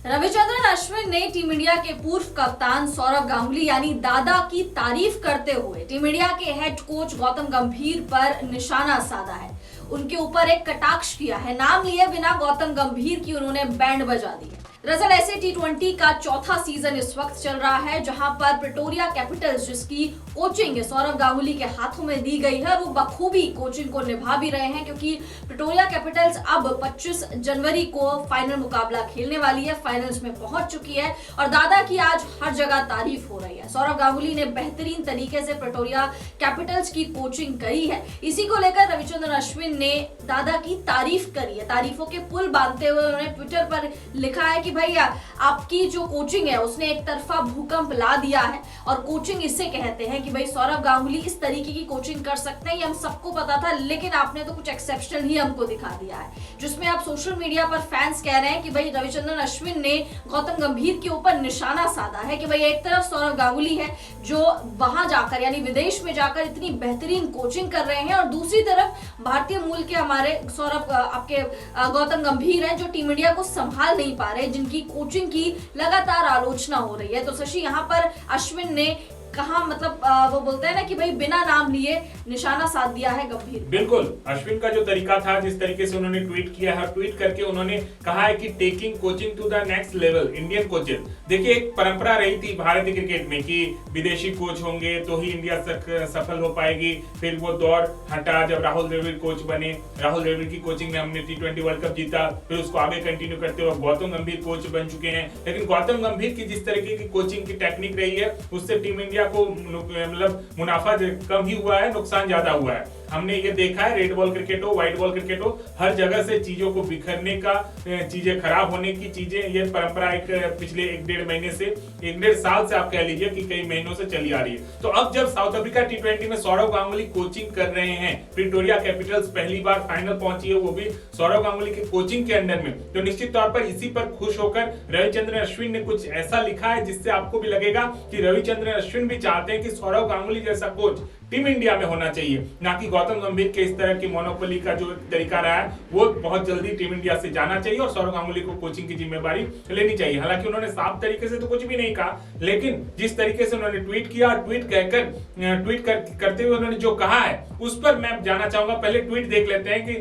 रविचंद्रन अश्विन ने team India के पूर्व कप्तान सौरव गांगुली यानी दादा की तारीफ करते हुए टीम इंडिया के हेड कोच गौतम गंभीर पर निशाना साधा है। उनके ऊपर एक कटाक्ष किया है। नाम लिए बिना गौतम गंभीर की उन्होंने बैंड बजा दी है। दरअसल ऐसे टी20 का चौथा सीजन इस वक्त चल रहा है, जहां पर प्रिटोरिया कैपिटल्स, जिसकी कोचिंग सौरव गांगुली के हाथों में दी गई है, वो बखूबी कोचिंग को निभा भी रहे हैं, क्योंकि प्रिटोरिया कैपिटल्स अब 25 जनवरी को फाइनल मुकाबला खेलने वाली है, फाइनल्स में पहुंच चुकी है और दादा की आज हर जगह तारीफ हो रही है। सौरव गांगुली ने बेहतरीन तरीके से प्रिटोरिया कैपिटल्स की कोचिंग करी है। इसी को लेकर रविचंद्रन अश्विन ने दादा की तारीफ करी है। तारीफों के पुल बांधते हुए उन्होंने ट्विटर पर लिखा है कि भैया आपकी जो कोचिंग है उसने एक तरफा भूकंप ला दिया है, और कोचिंग इससे कहते हैं कि भाई सौरव गांगुली इस तरीके की कोचिंग कर सकते हैं, ये हम सबको पता था, लेकिन आपने तो कुछ एक्सेप्शनल ही हमको दिखा दिया है। जिसमें आप सोशल मीडिया पर फैंस कह रहे हैं कि भाई रविचंद्रन अश्विन ने गौतम गंभीर के ऊपर निशाना साधा है कि भाई एक तरफ सौरव गांगुली है जो वहां जाकर यानी विदेश में जाकर इतनी बेहतरीन कोचिंग कर रहे हैं, और दूसरी तरफ भारतीय मूल के हमारे सौरव आपके गौतम गंभीर हैं जो टीम इंडिया को संभाल नहीं पा रहे, जिनकी कोचिंग की लगातार आलोचना हो रही है। तो शशि, यहाँ पर अश्विन ने कहा, मतलब वो बोलते हैं ना कि भाई बिना नाम लिए निशाना साध दिया है गंभीर। बिल्कुल, अश्विन का जो तरीका था, जिस तरीके से उन्होंने ट्वीट किया है, ट्वीट करके उन्होंने कहा है कि taking coaching to the next level Indian coaches. देखिए, एक परंपरा रही थी भारतीय क्रिकेट में कि विदेशी कोच होंगे तो ही इंडिया सफल हो पाएगी। फिर वो दौर हटा जब राहुल द्रविड़ कोच बने, राहुल द्रविड़ की कोचिंग में हमने टी20 वर्ल्ड कप जीता, फिर उसको आगे कंटिन्यू करते हुए गौतम गंभीर कोच बन चुके हैं। लेकिन गौतम गंभीर की जिस तरीके की कोचिंग की टेक्निक रही है, उससे टीम इंडिया को मतलब मुनाफा कम ही हुआ है, नुकसान ज्यादा हुआ है। हमने ये देखा है, रेड बॉल क्रिकेट हो, व्हाइट बॉल क्रिकेट हो, हर जगह से चीजों को बिखरने का, चीजें खराब होने की चीजें, ये परंपरा एक पिछले 1-1.5 महीने से, 1-1.5 साल से आप कह लीजिए कि कई महीनों से चली आ रही है। तो अब जब साउथ अफ्रीका टी20 में सौरव गांगुली कोचिंग कर रहे हैं, प्रिटोरिया कैपिटल्स पहली बार फाइनल पहुंची है, वो भी सौरव गांगुली के कोचिंग के अंडर में, तो निश्चित तौर पर इसी पर खुश होकर रविचंद्रन अश्विन ने कुछ ऐसा लिखा है जिससे आपको भी लगेगा कि रविचंद्रन अश्विन भी चाहते हैं कि सौरव गांगुली जैसा कोच टीम इंडिया में होना चाहिए, ना कि गौतम गंभीर के इस तरह की मोनोपोली का जो तरीका रहा है वो बहुत जल्दी टीम इंडिया से जाना चाहिए और सौरव गांगुली को कोचिंग की जिम्मेदारी लेनी चाहिए। हालांकि उन्होंने साफ तरीके से तो कुछ भी नहीं कहा, लेकिन जिस तरीके से उन्होंने ट्वीट किया और ट्वीट करते हुए उन्होंने जो कहा है उस पर मैं जाना चाहूंगा। पहले ट्वीट देख लेते हैं कि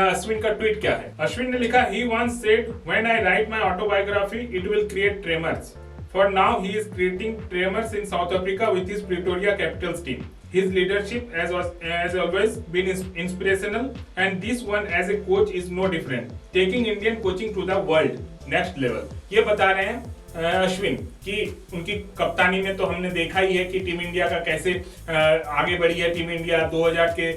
अश्विन का ट्वीट क्या है। अश्विन ने लिखा, he once said when I write my autobiography it will create tremors. For now he is creating tremors in South Africa with his Pretoria Capitals team. His leadership has always been inspirational, and this one as a coach is no different. Taking Indian coaching to the world next level. ये बता रहे हैं अश्विन कि उनकी कप्तानी में तो हमने देखा ही है कि टीम इंडिया का कैसे आगे बढ़ी है। टीम इंडिया 2000 के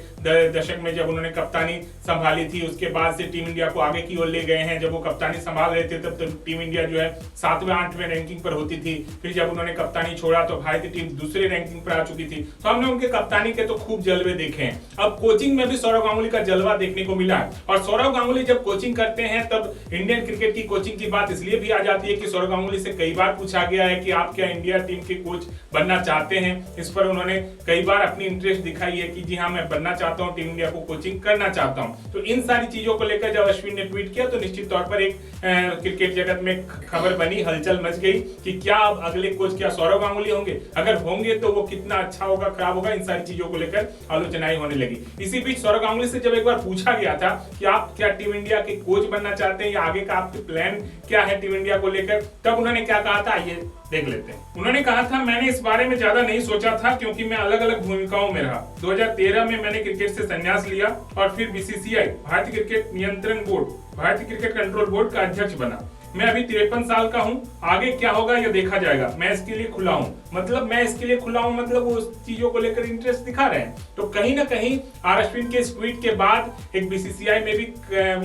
दशक में जब उन्होंने कप्तानी संभाली थी, उसके बाद से टीम इंडिया को आगे की ओर ले गए हैं। जब वो कप्तानी संभाल रहे थे तब तो टीम इंडिया जो है 7वें-8वें रैंकिंग पर होती थी। फिर जब उन्होंने कप्तानी छोड़ा तो भारतीय टीम दूसरे रैंकिंग पर आ चुकी थी। तो हमने उनके कप्तानी के तो खूब जलवे देखे हैं। अब कोचिंग में भी सौरव गांगुली का जलवा देखने को मिला है, और सौरव गांगुली जब कोचिंग करते हैं तब इंडियन क्रिकेट की कोचिंग की बात इसलिए भी आ जाती है कि सौरव गांगुली से कई बार पूछा गया है कि आप क्या इंडिया टीम के कोच बनना चाहते हैं। इस पर उन्होंने कई बार अपनी इंटरेस्ट दिखाई है कि जी हाँ, मैं बनना चाहता हूं, टीम इंडिया को कोचिंग करना चाहता हूं। तो इन सारी चीजों को लेकर जब अश्विन ने ट्वीट किया तो निश्चित तौर पर एक क्रिकेट जगत में खबर बनी, हलचल मच गई कि क्या अब अगले कोच क्या सौरव गांगुली होंगे, अगर होंगे तो वो कितना अच्छा होगा, खराब होगा, इन सारी चीजों को लेकर आलोचनाएं होने लगी। इसी बीच सौरव गांगुली से जब एक बार पूछा गया था कि आप क्या टीम इंडिया के कोच बनना चाहते हैं या आगे का आपके प्लान क्या है टीम इंडिया को लेकर, तब उन्होंने क्या कहा था, ये देख लेते हैं। उन्होंने कहा था, मैंने इस बारे में ज्यादा नहीं सोचा था क्योंकि मैं अलग अलग भूमिकाओं में रहा। 2013 में मैंने क्रिकेट से संन्यास लिया और फिर बीसीसीआई भारतीय क्रिकेट नियंत्रण बोर्ड, भारतीय क्रिकेट कंट्रोल बोर्ड का अध्यक्ष बना। मैं अभी 53 साल का हूँ, आगे क्या होगा यह देखा जाएगा, मैं इसके लिए खुला हूँ। मतलब मैं इसके लिए खुला हूँ, मतलब वो उस चीजों को लेकर इंटरेस्ट दिखा रहे हैं। तो कहीं ना कहीं आर अश्विन के ट्वीट के बाद एक बीसीसीआई में भी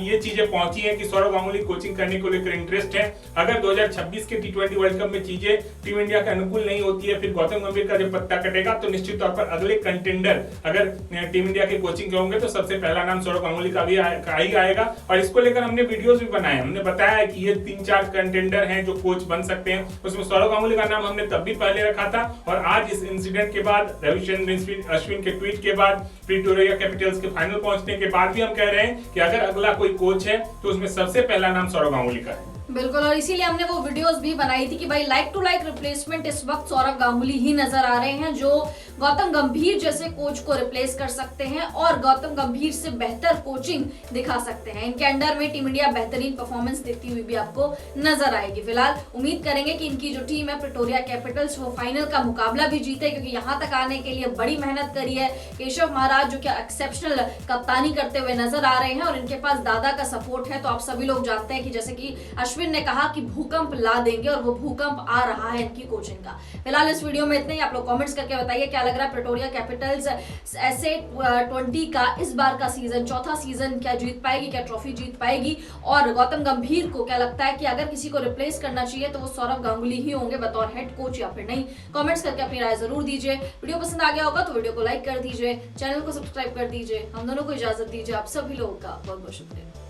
ये चीजें पहुंची हैं कि सौरव गांगुली कोचिंग करने को लेकर इंटरेस्ट है। अगर 2026 के टी20 वर्ल्ड कप में चीजें टीम इंडिया के अनुकूल नहीं होती है, फिर गौतम गंभीर का जब पत्ता कटेगा तो निश्चित तौर पर अगले कंटेंडर अगर टीम इंडिया के कोचिंग के होंगे तो सबसे पहला नाम सौरव गांगुली का ही आएगा। और इसको लेकर हमने वीडियोस भी बनाए, हमने बताया है कि ये 3-4 कंटेंडर हैं जो कोच बन सकते हैं। उसमें सौरव गांगुली का नाम हमने तब भी पहले रखा था, और आज इस इंसिडेंट के बाद, रविचंद्रन अश्विन के ट्वीट के बाद, प्रिटोरिया कैपिटल्स के फाइनल पहुंचने के बाद भी हम कह रहे हैं कि अगर अगला कोई कोच है तो उसमें सबसे पहला नाम सौरव गांगुली का है। बिल्कुल, और इसीलिए हमने वो वीडियोस भी बनाई थी कि भाई लाइक टू लाइक रिप्लेसमेंट इस वक्त सौरव गांगुली ही नजर आ रहे हैं जो गौतम गंभीर जैसे कोच को रिप्लेस कर सकते हैं और गौतम गंभीर से बेहतर कोचिंग दिखा सकते हैं। इनके अंडर में टीम इंडिया बेहतरीन परफॉर्मेंस देती हुई भी आपको नजर आएगी। फिलहाल उम्मीद करेंगे कि इनकी जो टीम है प्रिटोरिया कैपिटल्स वो फाइनल का मुकाबला भी जीते, क्योंकि यहाँ तक आने के लिए बड़ी मेहनत करी है केशव महाराज, जो कि एक्सेप्शनल कप्तानी करते हुए नजर आ रहे हैं और इनके पास दादा का सपोर्ट है। तो आप सभी लोग जानते हैं कि जैसे कि अश्विन ने कहा कि भूकंप ला देंगे और वो भूकंप आ रहा है इनकी कोचिंग का। फिलहाल इस वीडियो में इतना ही। आप लोग कमेंट्स करके बताइए क्या लग रहा है प्रिटोरिया कैपिटल्स ऐसे 20 का इस बार का सीजन, चौथा सीजन, क्या जीत पाएगी, क्या ट्रॉफी जीत पाएगी? और गौतम गंभीर को क्या लगता है कि अगर किसी को रिप्लेस करना चाहिए तो वो सौरव गांगुली ही होंगे बतौर हेड कोच या फिर नहीं? कमेंट्स करके अपनी राय जरूर दीजिए। वीडियो पसंद आ गया होगा तो वीडियो को लाइक कर दीजिए, चैनल को सब्सक्राइब कर दीजिए। हम दोनों को इजाजत दीजिए। आप सभी लोगों का बहुत बहुत शुक्रिया।